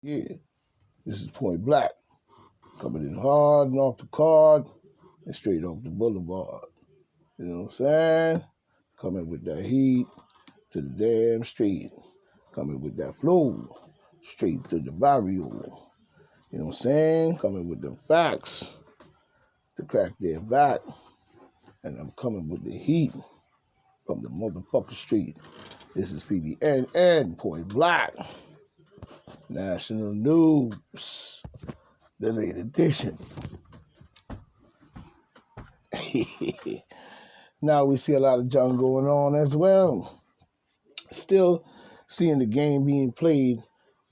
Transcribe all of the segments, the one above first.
Yeah, this is Point Black. Coming in hard and off the card and straight off the boulevard. You know what I'm saying? Coming with that heat to the damn street. Coming with that flow straight to the barrio. You know what I'm saying? Coming with the facts to crack their back. And I'm coming with the heat from the motherfucker street. This is PBN Point Black. National News. The late edition. Now we see a lot of junk going on as well. Still seeing the game being played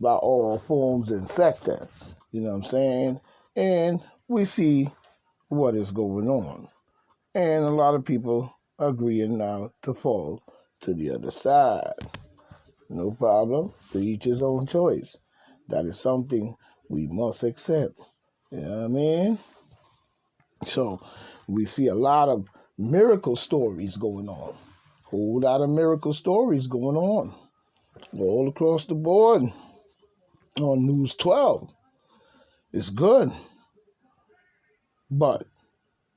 by all forms and sectors. You know what I'm saying? And we see what is going on. And a lot of people agreeing now to fall to the other side. No problem. To each his own choice. That is something we must accept. You know what I mean? So we see a lot of miracle stories going on. Whole lot of miracle stories going on all across the board on News 12. It's good, but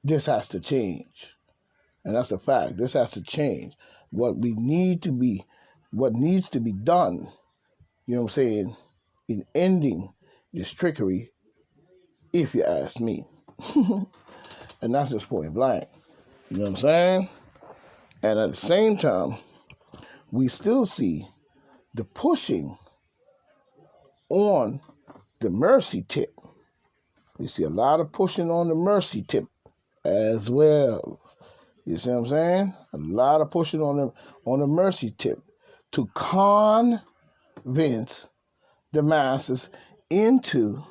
this has to change. And that's a fact. This has to change. What needs to be done, you know what I'm saying, in ending this trickery, if you ask me. And that's just point blank. You know what I'm saying? And at the same time, we still see the pushing on the mercy tip. We see a lot of pushing on the mercy tip as well. You see what I'm saying? A lot of pushing on the mercy tip to convince the masses into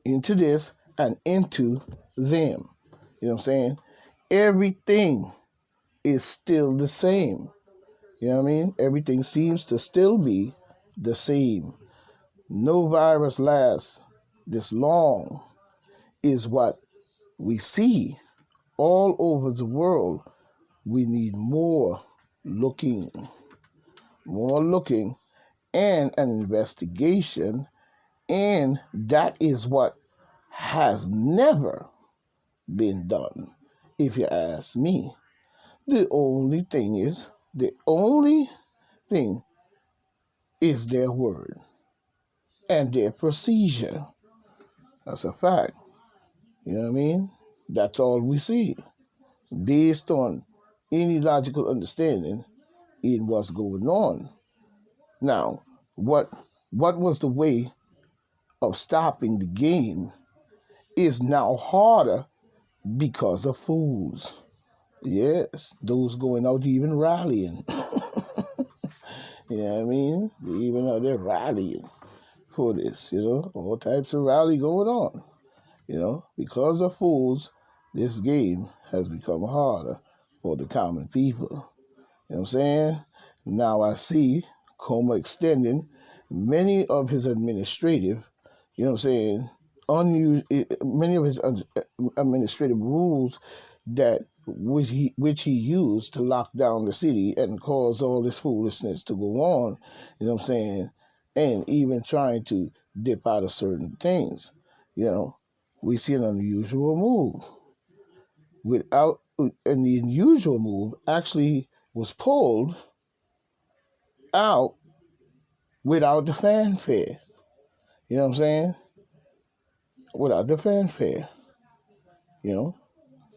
this and into them. You know what I'm saying? Everything is still the same. You know what I mean? Everything seems to still be the same. No virus lasts this long is what we see all over the world. We need more looking, and an investigation, and that is what has never been done, if you ask me. The only thing is their word and their procedure. That's a fact. You know what I mean? That's all we see, based on any logical understanding in what's going on. Now, what was the way of stopping the game is now harder because of fools. Yes, those going out even rallying. You know what I mean? They even out there rallying for this, all types of rally going on. Because of fools, this game has become harder for the common people. You know what I'm saying? Now I see Coma extending many of his administrative, you know what I'm saying, many of his administrative rules that which he used to lock down the city and cause all this foolishness to go on, you know what I'm saying, and even trying to dip out of certain things. We see an unusual move. And the unusual move actually was pulled out without the fanfare. You know what I'm saying? Without the fanfare.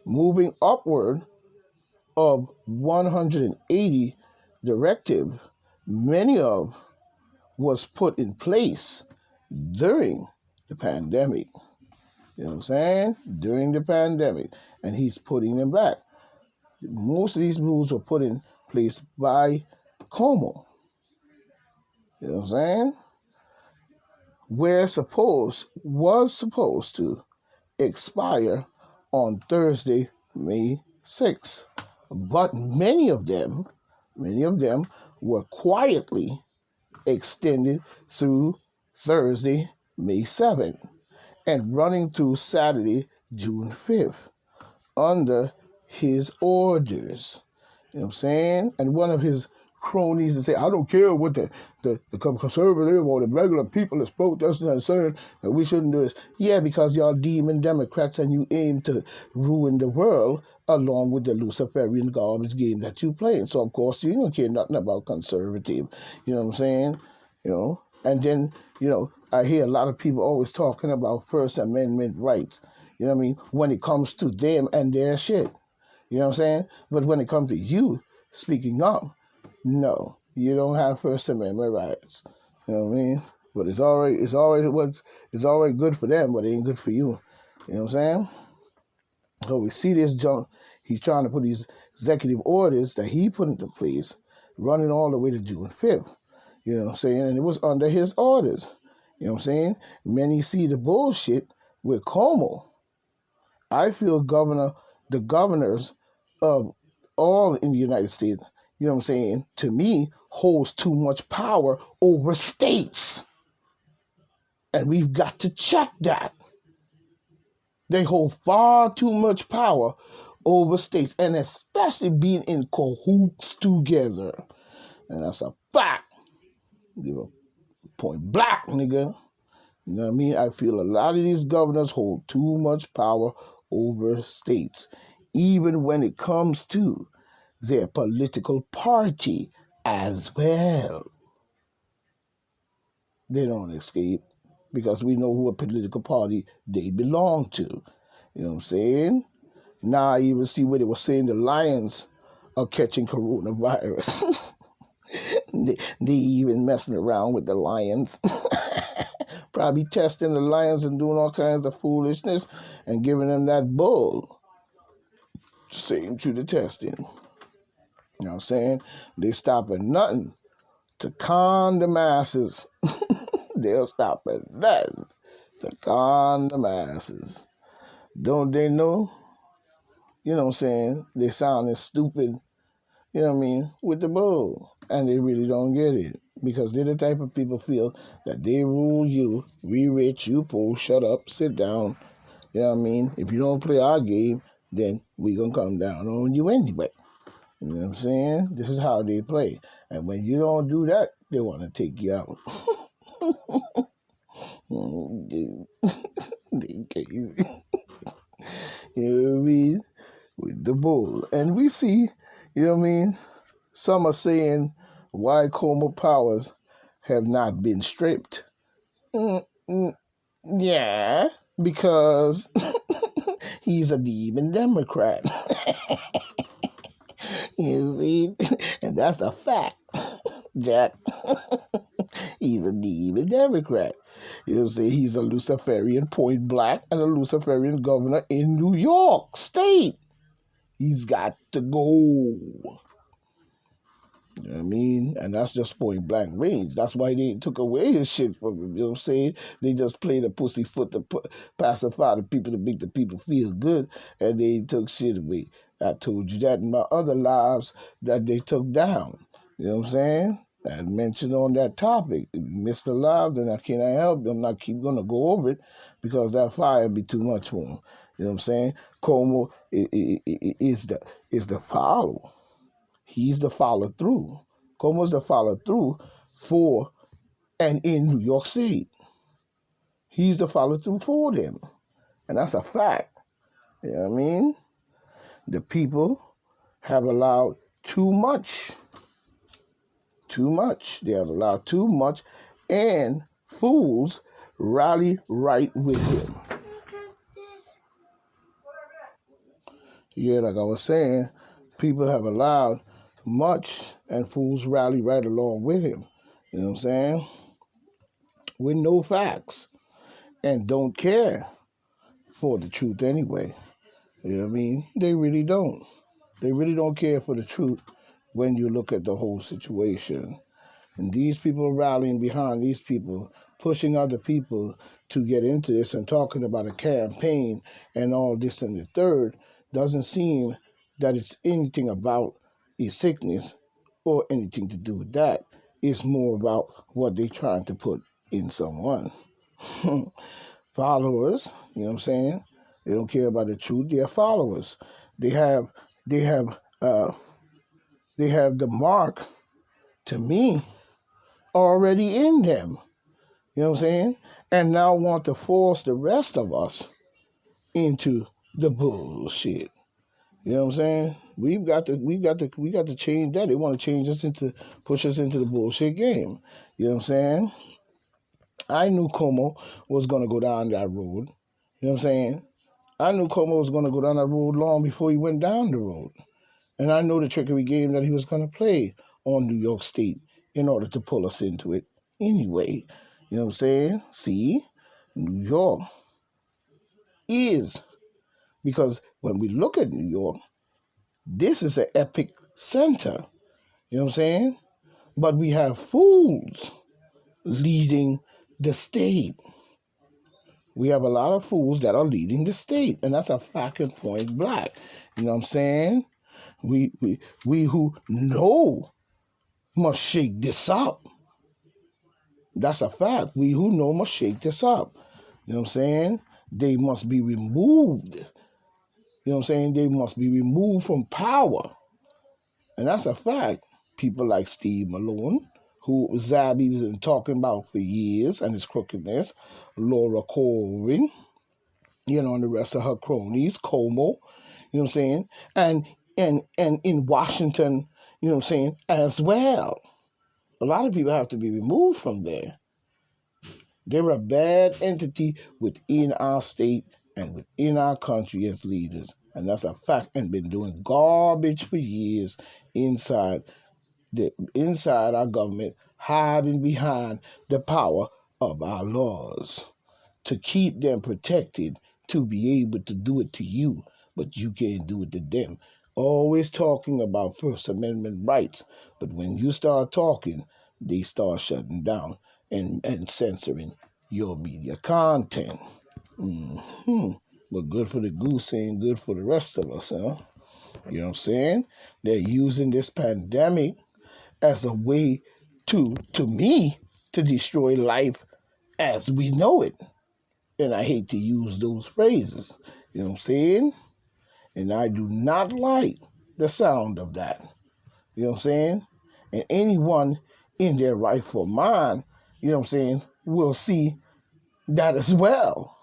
Moving upward of 180 directive, many of was put in place during the pandemic. You know what I'm saying? During the pandemic. And he's putting them back. Most of these rules were put in place by Como. You know what I'm saying? Was supposed to expire on Thursday, May 6th. But many of them were quietly extended through Thursday, May 7th, and running through Saturday, June 5th, under his orders. You know what I'm saying? And one of his cronies and say, I don't care what the conservative or the regular people is protesting and saying that we shouldn't do this. Yeah, because y'all demon Democrats and you aim to ruin the world along with the Luciferian garbage game that you play. So, of course, you don't care nothing about conservative. You know what I'm saying? You know? And then, I hear a lot of people always talking about First Amendment rights. You know what I mean? When it comes to them and their shit. You know what I'm saying? But when it comes to you speaking up, no, you don't have First Amendment rights. You know what I mean? But it's already good for them, but it ain't good for you. You know what I'm saying? So we see this junk. He's trying to put these executive orders that he put into place, running all the way to June 5th. You know what I'm saying? And it was under his orders. You know what I'm saying? Many see the bullshit with Cuomo. I feel the governors of all in the United States, you know what I'm saying, to me, holds too much power over states. And we've got to check that. They hold far too much power over states, and especially being in cahoots together. And that's a fact. Give a point black, nigga. You know what I mean? I feel a lot of these governors hold too much power over states, even when it comes to their political party as well. They don't escape because we know what political party they belong to. You know what I'm saying? Now I even see where they were saying the lions are catching coronavirus. they even messing around with the lions. Probably testing the lions and doing all kinds of foolishness and giving them that bull. Same to the testing. You know what I'm saying? They stop at nothing to calm the masses. They'll stop at nothing to calm the masses. Don't they know? You know what I'm saying? They sounding stupid, you know what I mean, with the bull. And they really don't get it. Because they're the type of people feel that they rule you. We rich, you poor, shut up, sit down. You know what I mean? If you don't play our game, then we gonna come down on you anyway. You know what I'm saying? This is how they play. And when you don't do that, they want to take you out. Dude, they crazy. You know what I mean? With the bull. And we see, you know what I mean? Some are saying why Como powers have not been stripped. Yeah, because he's a demon Democrat. You see? And that's a fact, Jack. He's a demon Democrat. You see, he's a Luciferian point blank and a Luciferian governor in New York State. He's got to go. You know what I mean? And that's just point blank range. That's why they took away his shit from him. You know what I'm saying? They just played a pussyfoot to pacify the people, to make the people feel good, and they took shit away. I told you that in my other lives that they took down. You know what I'm saying? I mentioned on that topic. If you missed the live, then I cannot help you. I'm not keep going to go over it because that fire be too much for him. You know what I'm saying? Como is the follow. He's the follow through. Como's the follow through for and in New York State. He's the follow through for them. And that's a fact. You know what I mean? The people have allowed too much. Too much. They have allowed too much. And fools rally right with him. Yeah, like I was saying, people have allowed much and fools rally right along with him. You know what I'm saying? With no facts. And don't care for the truth anyway. You know what I mean? They really don't. They really don't care for the truth when you look at the whole situation. And these people rallying behind these people, pushing other people to get into this and talking about a campaign and all this and the third, doesn't seem that it's anything about a sickness or anything to do with that. It's more about what they're trying to put in someone. Followers, you know what I'm saying? They don't care about the truth. They're followers. They have the mark to me, already in them. You know what I'm saying? And now want to force the rest of us into the bullshit. You know what I'm saying? We got to change that. They want to push us into the bullshit game. You know what I'm saying? I knew Como was gonna go down that road. You know what I'm saying? I knew Como was gonna go down that road long before he went down the road. And I know the trickery game that he was gonna play on New York State in order to pull us into it anyway. You know what I'm saying? See? New York is, because when we look at New York, this is an epic center. You know what I'm saying? But we have fools leading the state. We have a lot of fools that are leading the state, and that's a fact and point black. You know what I'm saying? We who know must shake this up. That's a fact. We who know must shake this up. You know what I'm saying? They must be removed. You know what I'm saying? They must be removed from power. And that's a fact. People like Steve Malone, who Zabi was been talking about for years, and his crookedness, Laura Corwin, and the rest of her cronies, Como, you know what I'm saying? And in Washington, you know what I'm saying, as well. A lot of people have to be removed from there. They're a bad entity within our state and within our country as leaders. And that's a fact, and been doing garbage for years inside our government, hiding behind the power of our laws to keep them protected, to be able to do it to you, but you can't do it to them. Always talking about First Amendment rights, but when you start talking, they start shutting down and censoring your media content. But good for the goose ain't good for the rest of us, huh? You know what I'm saying? They're using this pandemic as a way to me, to destroy life as we know it. And I hate to use those phrases. You know what I'm saying? And I do not like the sound of that. You know what I'm saying? And anyone in their rightful mind, you know what I'm saying, will see that as well.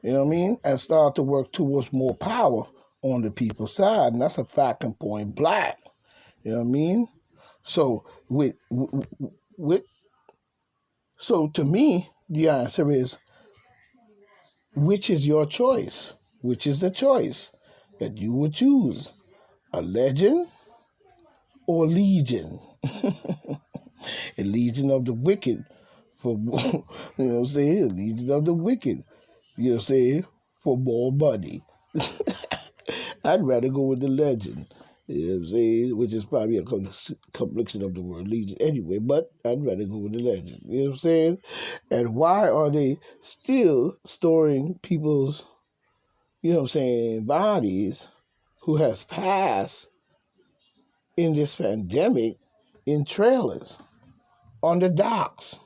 You know what I mean? And start to work towards more power on the people's side. And that's a fact and point black. You know what I mean? So so to me, the answer is, which is your choice? Which is the choice that you would choose? A legend or legion? A legion of the wicked for you know what I'm saying? A legion of the wicked. You know what I'm saying? For more money. I'd rather go with the legend. You know what I'm saying? Which is probably a complexion of the word legion anyway, but I'd rather go with the legend. You know what I'm saying? And why are they still storing people's, you know what I'm saying, bodies who has passed in this pandemic in trailers on the docks?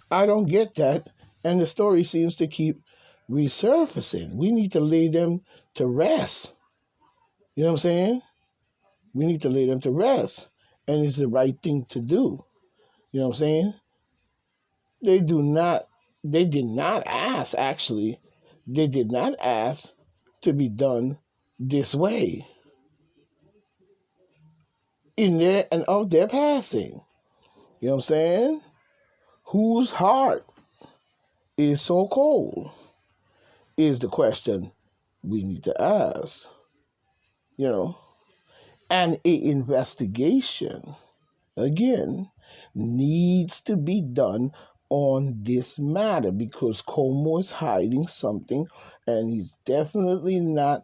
I don't get that. And the story seems to keep resurfacing. We need to lay them to rest. You know what I'm saying? We need to lay them to rest. And it's the right thing to do. You know what I'm saying? They did not ask, actually. They did not ask to be done this way in their and of their passing. You know what I'm saying? Whose heart is so cold is the question we need to ask. You know, and an investigation, again, needs to be done on this matter, because Como is hiding something, and he's definitely not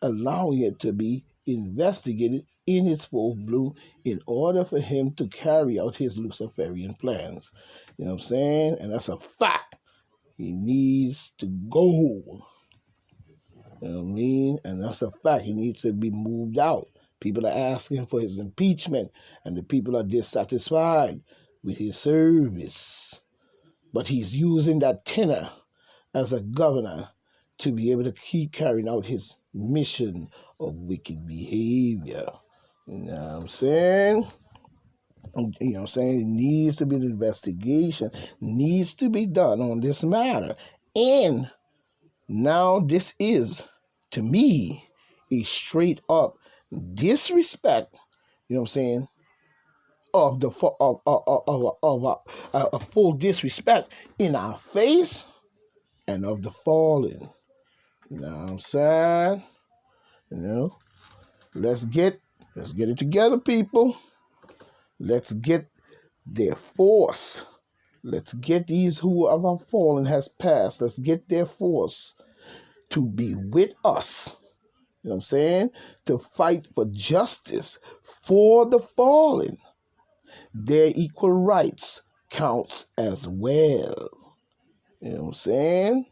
allowing it to be investigated in its full bloom in order for him to carry out his Luciferian plans. You know what I'm saying? And that's a fact. He needs to go. You know what I mean? And that's a fact. He needs to be moved out. People are asking for his impeachment, and the people are dissatisfied with his service. But he's using that tenor as a governor to be able to keep carrying out his mission of wicked behavior. You know what I'm saying? You know what I'm saying? It needs to be an investigation, needs to be done on this matter. And now this is, to me, a straight up disrespect, you know what I'm saying, of the a full disrespect in our face and of the fallen. You know what I'm saying? You know, let's get it together, people. Let's get their force. Let's get these who have fallen has passed. Let's get their force to be with us. You know what I'm saying? To fight for justice for the fallen. Their equal rights counts as well. You know what I'm saying?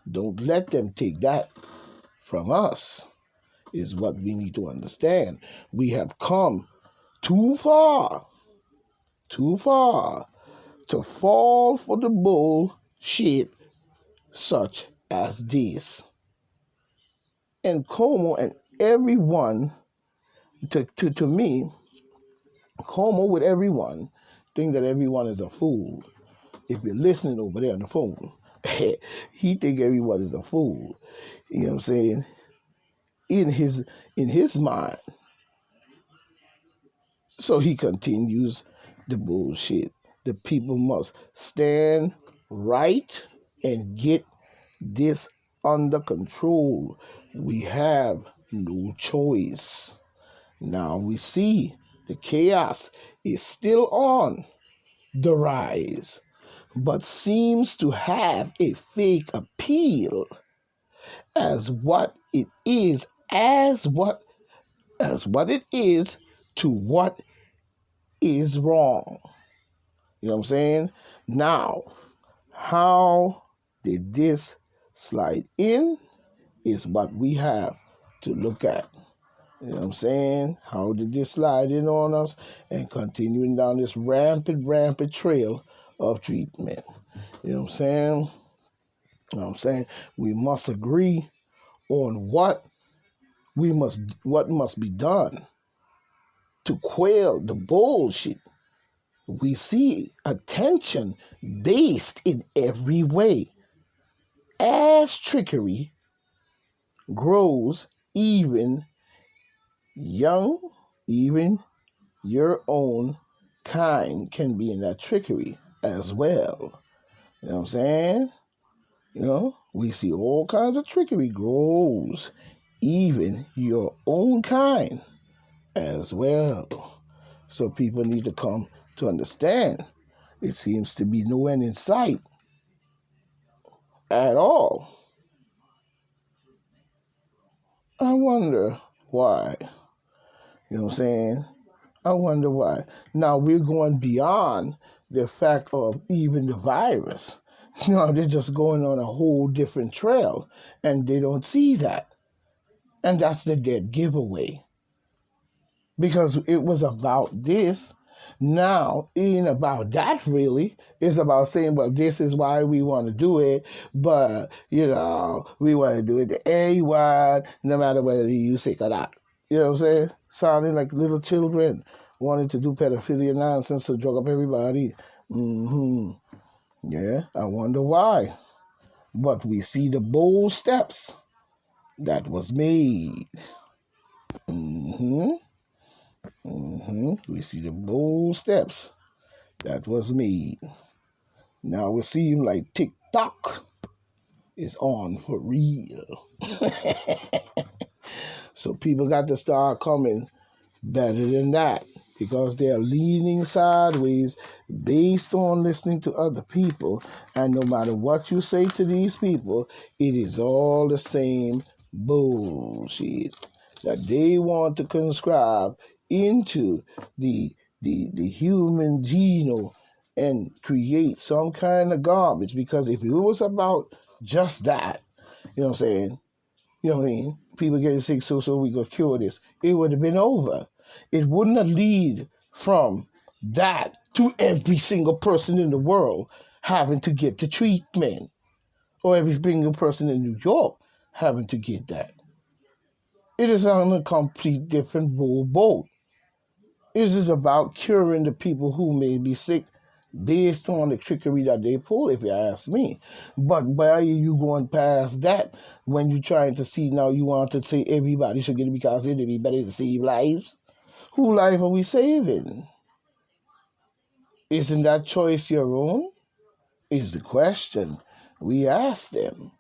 Don't let them take that from us, is what we need to understand. We have come too far to fall for the bullshit such as this. And Como and everyone, to me, Como with everyone, think that everyone is a fool. If you're listening over there on the phone, he think everyone is a fool. You know what I'm saying? In his mind. So he continues the bullshit. The people must stand right and get this under control. We have no choice. Now we see the chaos is still on the rise, but seems to have a fake appeal as what it is, as what it is to what is wrong. You know what I'm saying? Now, how did this slide in is what we have to look at. You know what I'm saying? How did this slide in on us and continuing down this rampant trail of treatment? You know what I'm saying? You know what I'm saying? We must agree on what must be done to quell the bullshit. We see attention based in every way. As trickery grows, even your own kind can be in that trickery as well. You know what I'm saying? You know, we see all kinds of trickery grows, even your own kind as well. So people need to come to understand it seems to be no end in sight at all. I wonder why. You know what I'm saying? I wonder why. Now we're going beyond the fact of even the virus. No, they're just going on a whole different trail and they don't see that. And that's the dead giveaway. Because it was about this. Now, it ain't about that really. It's about saying, well, this is why we want to do it, but, we want to do it to anyone, no matter whether you sick or not. You know what I'm saying? Sounding like little children wanting to do pedophilia nonsense to drug up everybody. Yeah, I wonder why. But we see the bold steps that was made. We see the bold steps that was made. Now it seems like TikTok is on for real. So people got to start coming better than that because they're leaning sideways based on listening to other people. And no matter what you say to these people, it is all the same bullshit that they want to conscribe into the human genome and create some kind of garbage. Because if it was about just that, you know what I'm saying? You know what I mean? People getting sick, so we could cure this. It would have been over. It wouldn't have lead from that to every single person in the world having to get the treatment, or every single person in New York having to get that. It is on a complete different boat. This is about curing the people who may be sick based on the trickery that they pull, if you ask me. But why are you going past that when you're trying to see now you want to say everybody should get it because it'd be better to save lives? Who life are we saving? Isn't that choice your own? Is the question we ask them.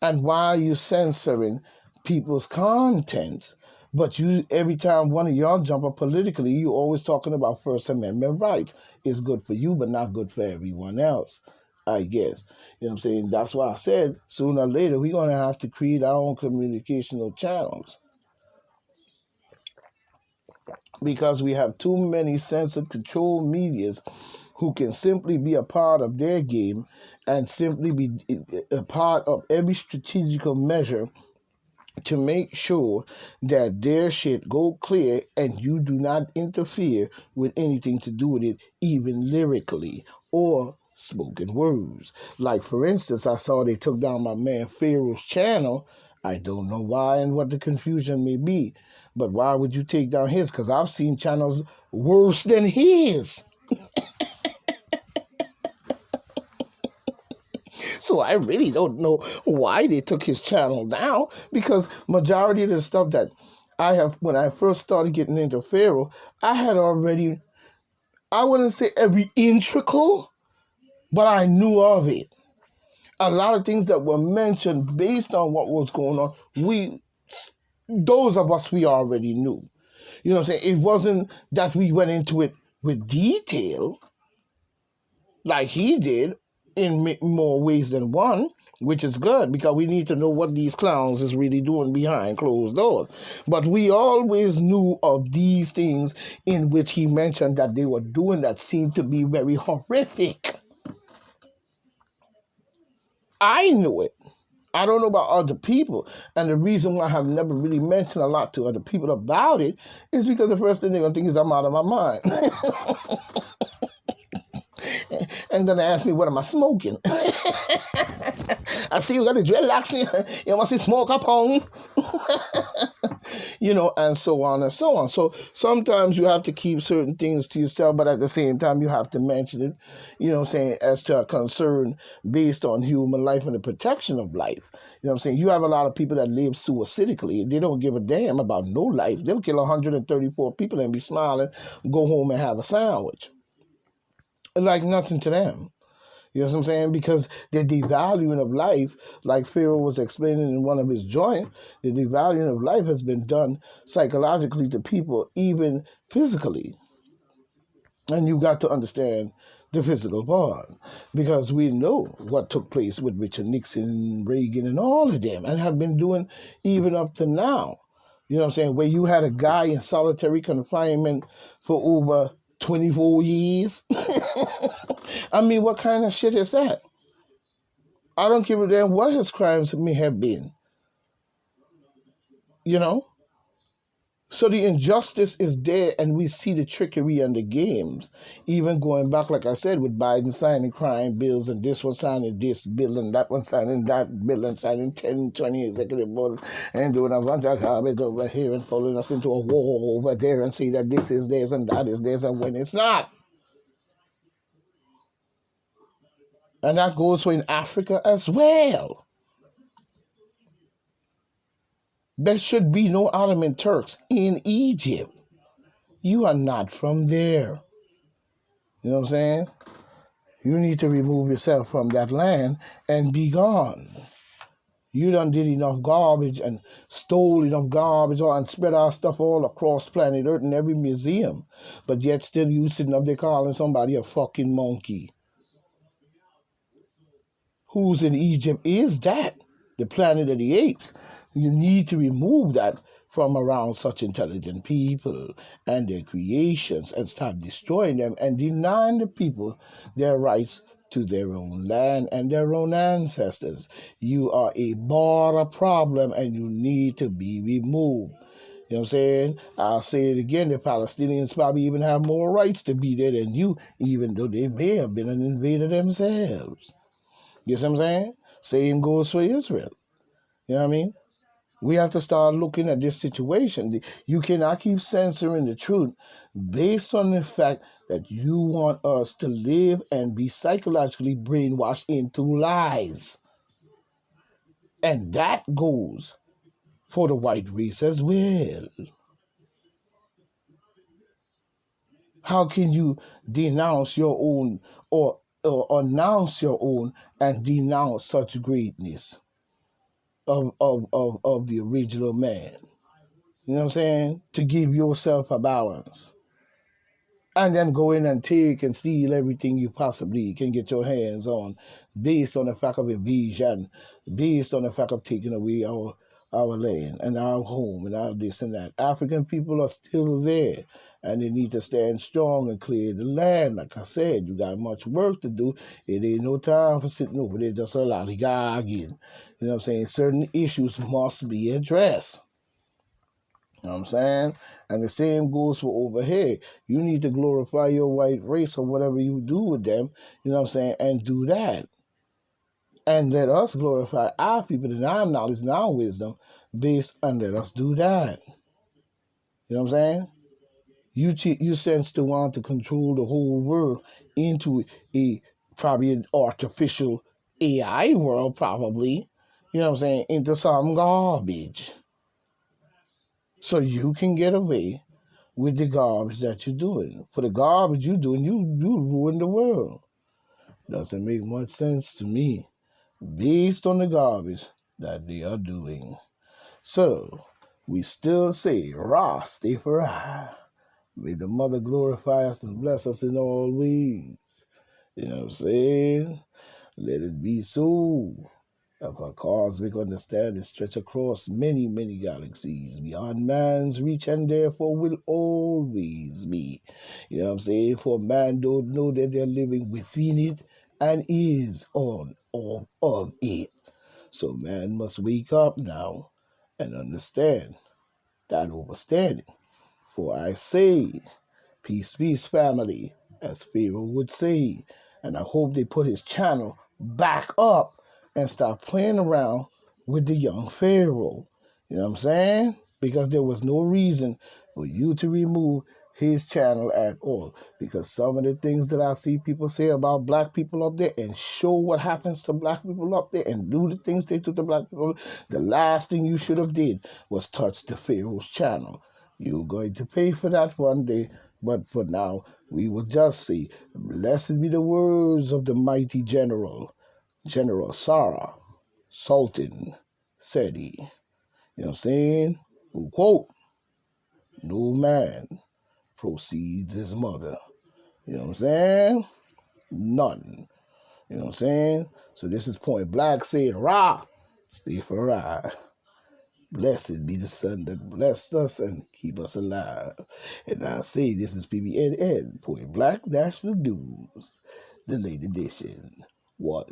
And why are you censoring people's contents? But you, every time one of y'all jump up politically, you always talking about First Amendment rights. It's good for you, but not good for everyone else, I guess. You know what I'm saying? That's why I said sooner or later we're going to have to create our own communicational channels because we have too many censored control medias who can simply be a part of their game and simply be a part of every strategical measure to make sure that their shit go clear and you do not interfere with anything to do with it, even lyrically or spoken words. Like, for instance, I saw they took down my man Pharaoh's channel. I don't know why and what the confusion may be, but why would you take down his? Because I've seen channels worse than his. So I really don't know why they took his channel down, because majority of the stuff that I have, when I first started getting into Pharaoh, I had already, I wouldn't say every integral, but I knew of it. A lot of things that were mentioned based on what was going on, those of us, we already knew. You know what I'm saying? It wasn't that we went into it with detail like he did in more ways than one, which is good because we need to know what these clowns is really doing behind closed doors. But we always knew of these things in which he mentioned that they were doing that seemed to be very horrific. I knew it. I don't know about other people. And the reason why I have never really mentioned a lot to other people about it is because the first thing they're going to think is I'm out of my mind. And then they ask me, what am I smoking? I see you got the dreadlocks in. You must see smoke up home. You know, and so on and so on. So sometimes you have to keep certain things to yourself, but at the same time, you have to mention it, you know what I'm saying, as to a concern based on human life and the protection of life. You know what I'm saying? You have a lot of people that live suicidically. They don't give a damn about no life. They'll kill 134 people and be smiling, go home and have a sandwich. Like nothing to them. You know what I'm saying? Because the devaluing of life, like Pharaoh was explaining in one of his joints, the devaluing of life has been done psychologically to people, even physically. And you got to understand the physical part, because we know what took place with Richard Nixon, Reagan, and all of them, and have been doing even up to now. You know what I'm saying? Where you had a guy in solitary confinement for over 24 years. I mean, what kind of shit is that? I don't give a damn what his crimes may have been. You know? So the injustice is there, and we see the trickery and the games. Even going back, like I said, with Biden signing crime bills, and this one signing this bill, and that one signing that bill, and signing 10, 20 executive orders, and doing a bunch of garbage over here and following us into a war over there and say that this is theirs and that is theirs, and when it's not. And that goes for in Africa as well. There should be no Ottoman Turks in Egypt. You are not from there. You know what I'm saying? You need to remove yourself from that land and be gone. You done did enough garbage and stole enough garbage and spread our stuff all across planet Earth in every museum. But yet still you sitting up there calling somebody a fucking monkey. Who's in Egypt is that? The planet of the apes. You need to remove that from around such intelligent people and their creations and start destroying them and denying the people their rights to their own land and their own ancestors. You are a border problem and you need to be removed. You know what I'm saying? I'll say it again, the Palestinians probably even have more rights to be there than you, even though they may have been an invader themselves. You see what I'm saying? Same goes for Israel. You know what I mean? We have to start looking at this situation. You cannot keep censoring the truth based on the fact that you want us to live and be psychologically brainwashed into lies. And that goes for the white race as well. How can you denounce your own or announce your own and denounce such greatness of the original man? You know what I'm saying? To give yourself a balance. And then go in and take and steal everything you possibly can get your hands on based on the fact of invasion, based on the fact of taking away our land and our home and all this and that. African people are still there and they need to stand strong and clear the land. Like I said, you got much work to do. It ain't no time for sitting over there just a lollygagging. You know what I'm saying? Certain issues must be addressed. You know what I'm saying? And the same goes for over here. You need to glorify your white race or whatever you do with them, you know what I'm saying, and do that. And let us glorify our people and our knowledge and our wisdom based and let us do that. You know what I'm saying? You sense to want to control the whole world into a probably an artificial AI world, probably. You know what I'm saying? Into some garbage. So you can get away with the garbage that you're doing. For the garbage you're doing, you ruin the world. Doesn't make much sense to me based on the garbage that they are doing. So, we still say, Rastafari. May the Mother glorify us and bless us in all ways. You know what I'm saying? Let it be so. Of her cosmic understanding stretch across many, many galaxies beyond man's reach and therefore will always be. You know what I'm saying? For man don't know that they're living within it and is on all of it. So man must wake up now and understand that overstanding. For I say, peace, peace, family, as Pharaoh would say. And I hope they put his channel back up and start playing around with the young Pharaoh. You know what I'm saying? Because there was no reason for you to remove his channel at all. Because some of the things that I see people say about black people up there and show what happens to black people up there and do the things they do to black people, the last thing you should have did was touch the Pharaoh's channel. You're going to pay for that one day, but for now, we will just say, blessed be the words of the mighty General Sarah Sultan Seti. You know what I'm saying? Who quote, no man proceeds his mother. You know what I'm saying? None. You know what I'm saying? So this is point blank saying, Ra, stay for Ra. Blessed be the Son that blessed us and keep us alive. And I say this is PBNN, Point Black National News, the late edition. 1.